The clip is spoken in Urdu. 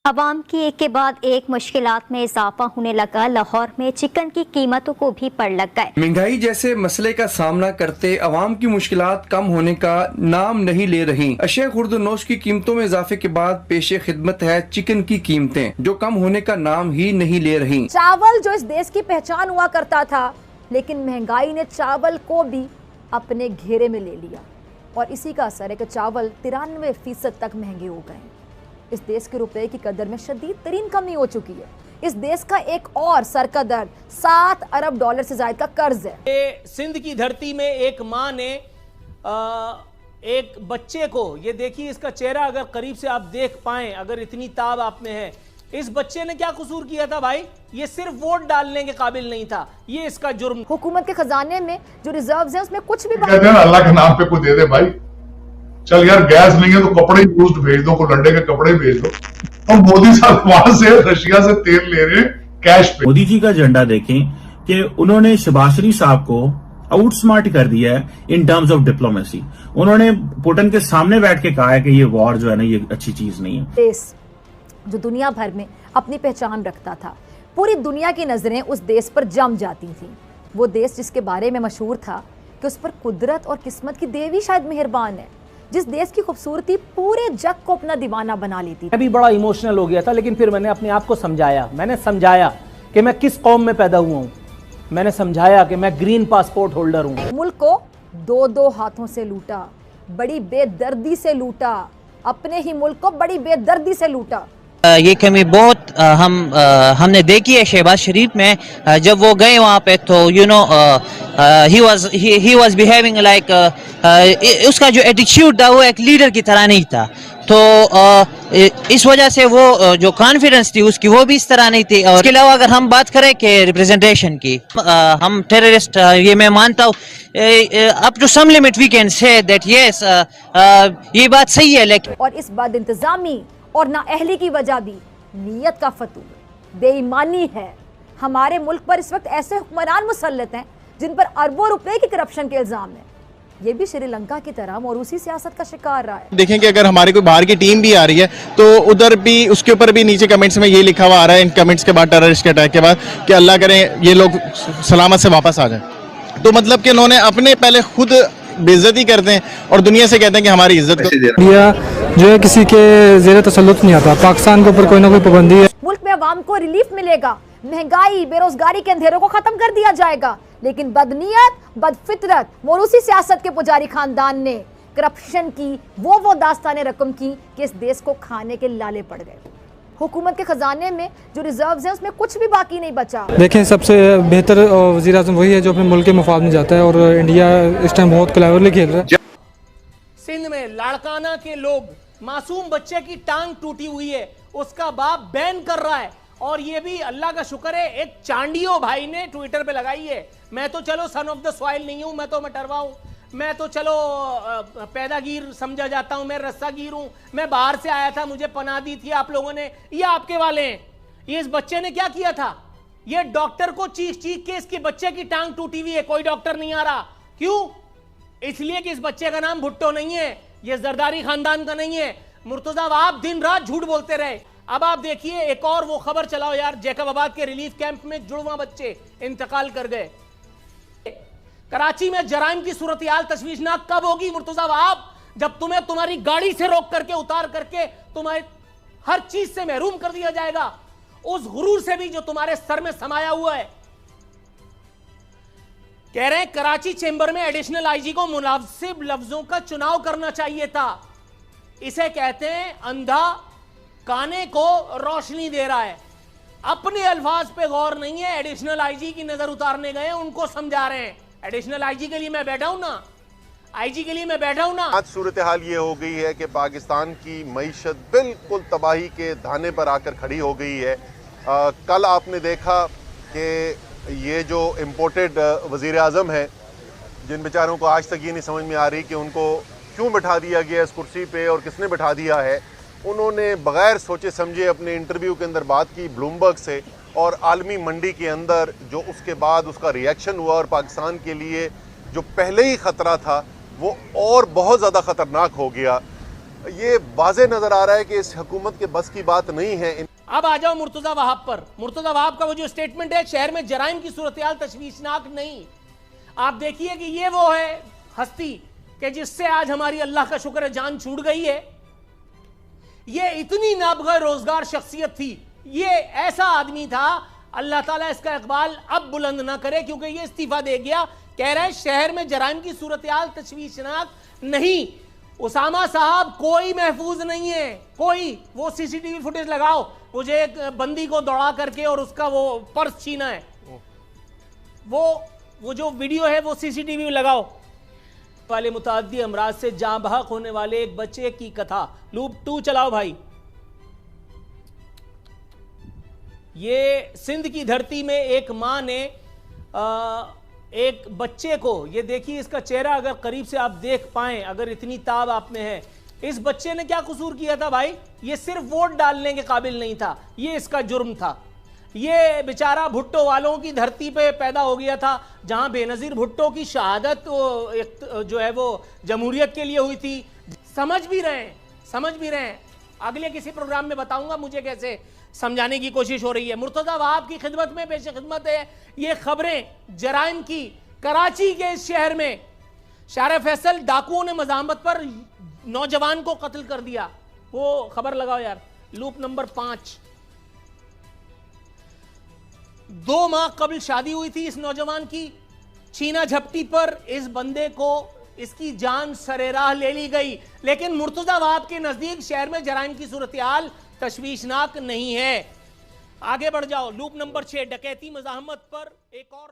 عوام کی ایک کے بعد ایک مشکلات میں اضافہ ہونے لگا۔ لاہور میں چکن کی قیمتوں کو بھی پڑ لگ گئے۔ مہنگائی جیسے مسئلے کا سامنا کرتے عوام کی مشکلات کم ہونے کا نام نہیں لے رہی۔ اشیاء خورد و نوش کی قیمتوں میں اضافے کے بعد پیش خدمت ہے چکن کی قیمتیں، جو کم ہونے کا نام ہی نہیں لے رہی۔ چاول جو اس دیش کی پہچان ہوا کرتا تھا، لیکن مہنگائی نے چاول کو بھی اپنے گھیرے میں لے لیا، اور اسی کا اثر ہے کہ چاول 93% تک مہنگے ہو گئے۔ اس دیش کے روپے کی قدر میں شدید ترین کمی ہو چکی ہے۔ اس دیش کا ایک اور سر کا درد $7 ارب سے زائد کا قرض ہے۔ سندھ کی دھرتی میں ایک ماں نے ایک بچے کو، یہ دیکھیے اس کا چہرہ اگر قریب سے آپ دیکھ پائیں، اگر اتنی تاب آپ میں ہے، اس بچے نے کیا قصور کیا تھا بھائی؟ یہ صرف ووٹ ڈالنے کے قابل نہیں تھا، یہ اس کا جرم۔ حکومت کے خزانے میں جو ریزروز ہیں اس میں کچھ بھی کہتے ہیں اللہ کے نام پہ کوئی دے دے بھائی، چل یار گیس نہیں ہے تو کپڑے یوزڈ بھیج دو، کوئی لنڈے کے کپڑے بھیج دو۔ ہم مودی صاحب وہاں سے رشیا سے تیل لے رہے ہیں کیش پہ۔ مودی جی کا ایجنڈا دیکھیں کہ انہوں نے شہباز شریف صاحب کو آؤٹ سمارٹ کر دیا ہے ان ٹرمز آف ڈپلومیسی۔ انہوں نے پوٹن کے سامنے بیٹھ کے کہا ہے کہ یہ وار جو ہے نا، یہ اچھی چیز نہیں ہے۔ دیش جو دنیا بھر میں اپنی پہچان رکھتا تھا، پوری دنیا کی نظریں اس دیش پر جم جاتی تھیں۔ وہ دیش جس کے بارے میں مشہور تھا کہ اس پر قدرت اور قسمت کی دیوی شاید مہربان ہے، جس دیش کی خوبصورتی پورے جگ کو اپنا دیوانہ بنا لیتی تھی۔ میں بھی بڑا ایموشنل ہو گیا تھا، لیکن پھر میں نے اپنے آپ کو سمجھایا کہ میں کس قوم میں پیدا ہوا ہوں۔ میں نے سمجھایا کہ میں گرین پاسپورٹ ہولڈر ہوں۔ ملک کو دو ہاتھوں سے لوٹا، بڑی بے دردی سے لوٹا، اپنے ہی ملک کو بڑی بے دردی سے لوٹا۔ یہ کمی بہت ہم نے دیکھی ہے شہباز شریف میں۔ جب وہ گئے وہاں پہ تو ہی واز بیہیونگ لائک، اس کا جو ایٹیٹیوڈ تھا وہ ایک لیڈر کی طرح نہیں تھا، تو اس وجہ سے وہ جو کانفیڈنس تھی اس کی وہ بھی اس طرح نہیں تھی۔ اور اس کے علاوہ اگر ہم بات کریں کہ ریپریزنٹیشن کی، ہم ٹیررسٹ، یہ میں مانتا ہوں up to some limit we can say that yes, یہ بات صحیح ہے، لیکن اور اس بد انتظامی اور نااہلی کی وجہ بھی نیت کا فتور، بے ایمانی ہے۔ ہمارے ملک پر اس وقت ایسے حکمران مسلط ہیں جن پر اربوں روپے کی کرپشن کے الزام ہیں۔ یہ بھی سری لنکا کی طرح موروثی سیاست کا شکار رہا ہے۔ دیکھیں کہ اگر ہماری کوئی باہر کی ٹیم بھی آ رہی ہے تو ادھر بھی اس کے اوپر بھی نیچے کمنٹس میں یہ لکھا ہوا آ رہا ہے، ان کمنٹس کے بعد، ٹیررسٹ کے اٹیک کے بعد، کہ اللہ کریں یہ لوگ سلامت سے واپس آ جائیں۔ تو مطلب کہ انہوں نے اپنے پہلے خود بے عزتی کرتے ہیں اور دنیا سے کہتے ہیں کہ ہماری عزت کو۔ انڈیا جو ہے کسی کے زیر تسلط نہیں آتا، پاکستان کے اوپر کوئی نہ کوئی پابندی ہے۔ ملک میں عوام کو ریلیف ملے گا، مہنگائی، بے روزگاری کے اندھیروں کو ختم کر دیا جائے گا، لیکن بدنیت، بد فطرت، موروثی سیاست کے پجاری خاندان نے کرپشن کی وہ داستانیں رقم کی کہ اس دیش کو کھانے کے لالے پڑ گئے۔ حکومت کے خزانے میں جو ریزروز ہیں اس میں کچھ بھی باقی نہیں بچا۔ دیکھیں سب سے بہتر وزیر اعظم وہی ہے جو اپنے ملک کے مفاد میں جاتا ہے، اور انڈیا اس ٹائم بہت کلیورلی کھیل رہا ہے۔ سندھ میں لاڑکانہ کے لوگ، معصوم بچے کی ٹانگ ٹوٹی ہوئی ہے، اس کا باپ بین کر رہا ہے، اور یہ بھی اللہ کا شکر ہے ایک چانڈیو بھائی نے ٹویٹر پہ لگائی ہے۔ میں تو چلو سن آف دا سوائل نہیں ہوں، میں تو مٹروا ہوں، میں تو چلو پیدا گیر سمجھا جاتا ہوں، میں رسا گیر ہوں، میں باہر سے آیا تھا، مجھے پناہ دی تھی آپ لوگوں نے، یہ آپ کے والے ہیں۔ یہ اس بچے نے کیا کیا تھا؟ یہ ڈاکٹر کو چیخ کے اس کے بچے کی ٹانگ ٹوٹی ہوئی ہے، کوئی ڈاکٹر نہیں آ رہا۔ کیوں؟ اس لیے کہ اس بچے کا نام بھٹو نہیں ہے، یہ زرداری خاندان کا نہیں ہے۔ مرتضیٰ آپ دن رات جھوٹ بولتے رہے۔ اب آپ دیکھیے ایک اور وہ خبر چلاؤ یار، جیکب آباد کے ریلیف کیمپ میں جڑواں بچے انتقال کر گئے۔ کراچی میں جرائم کی صورتحال تشویشناک کب ہوگی مرتضیٰ آپ؟ جب تمہیں تمہاری گاڑی سے روک کر کے، اتار کر کے، تمہیں ہر چیز سے محروم کر دیا جائے گا، اس غرور سے بھی جو تمہارے سر میں سمایا ہوا ہے۔ کہہ رہے ہیں کراچی چیمبر میں ایڈیشنل آئی جی کو مناسب لفظوں کا چناؤ کرنا چاہیے تھا۔ اسے کہتے ہیں اندھا کانے کو روشنی دے رہا ہے، اپنے الفاظ پہ غور نہیں ہے، ایڈیشنل آئی جی کی نظر اتارنے گئے، ان کو سمجھا رہے ہیں۔ ایڈیشنل آئی جی کے لیے میں بیٹھا ہوں نا، آئی جی کے لیے میں بیٹھا ہوں نا۔ آج صورتحال یہ ہو گئی ہے کہ پاکستان کی معیشت بالکل تباہی کے دھانے پر آ کر کھڑی ہو گئی ہے۔ کل آپ نے دیکھا کہ یہ جو امپورٹڈ وزیر اعظم ہیں، جن بیچاروں کو آج تک یہ نہیں سمجھ میں آ رہی کہ ان کو کیوں بٹھا دیا گیا اس کرسی پہ اور کس نے بٹھا دیا ہے، انہوں نے بغیر سوچے سمجھے اپنے انٹرویو کے اندر بات کی بلومبرگ سے، اور عالمی منڈی کے اندر جو اس کے بعد اس کا ریئیکشن ہوا، اور پاکستان کے لیے جو پہلے ہی خطرہ تھا وہ اور بہت زیادہ خطرناک ہو گیا۔ یہ واضح نظر آ رہا ہے کہ اس حکومت کے بس کی بات نہیں ہے. اب آ جاؤ مرتضی وہاب پر. مرتضی وہاب کا وہ جو سٹیٹمنٹ ہے شہر میں جرائم کی صورتحال تشویشناک نہیں. آپ دیکھیے کہ یہ وہ ہے ہستی کہ جس سے آج ہماری اللہ کا شکر ہے جان چھوٹ گئی ہے. یہ اتنی نابغہ روزگار شخصیت تھی, یہ ایسا آدمی تھا, اللہ تعالیٰ اس کا اقبال اب بلند نہ کرے کیونکہ یہ استعفیٰ دے گیا. کہہ رہے ہیں شہر میں جرائم کی صورتحال تشویشناک نہیں. اسامہ صاحب کوئی محفوظ نہیں ہے, کوئی. وہ سی سی ٹی وی فوٹیج لگاؤ, مجھے ایک بندی کو دوڑا کر کے اور اس کا وہ پرس چھینا ہے, وہ جو ویڈیو ہے وہ سی سی ٹی وی لگاؤ. والے متعدی امراض سے جاں بحق ہونے والے ایک بچے کی کتھا. لوپ 2 چلاؤ بھائی. یہ سندھ کی دھرتی میں ایک ماں نے ایک بچے کو, یہ دیکھیے اس کا چہرہ اگر قریب سے آپ دیکھ پائیں, اگر اتنی تاب آپ میں ہے, اس بچے نے کیا قصور کیا تھا بھائی؟ یہ صرف ووٹ ڈالنے کے قابل نہیں تھا, یہ اس کا جرم تھا. یہ بیچارہ بھٹو والوں کی دھرتی پہ پیدا ہو گیا تھا جہاں بے نظیر بھٹو کی شہادت جو ہے وہ جمہوریت کے لیے ہوئی تھی. سمجھ بھی رہے ہیں. اگلے کسی پروگرام میں بتاؤں گا مجھے کیسے سمجھانے کی کوشش ہو رہی ہے. مرتضی وہاب کی خدمت میں پیش خدمت ہے یہ خبریں جرائم کی. کراچی کے اس شہر میں شارع فیصل ڈاکوؤں نے مزاحمت پر نوجوان کو قتل کر دیا. وہ خبر لگاؤ یار, لوپ نمبر 5. 2 ماہ قبل شادی ہوئی تھی اس نوجوان کی. چھینا جھپٹی پر اس بندے کو اس کی جان سرے راہ لے لی گئی. لیکن مرتضی وہاب کے نزدیک شہر میں جرائم کی صورتحال تشویشناک نہیں ہے. آگے بڑھ جاؤ. لوپ نمبر 6 ڈکیتی مزاحمت پر ایک اور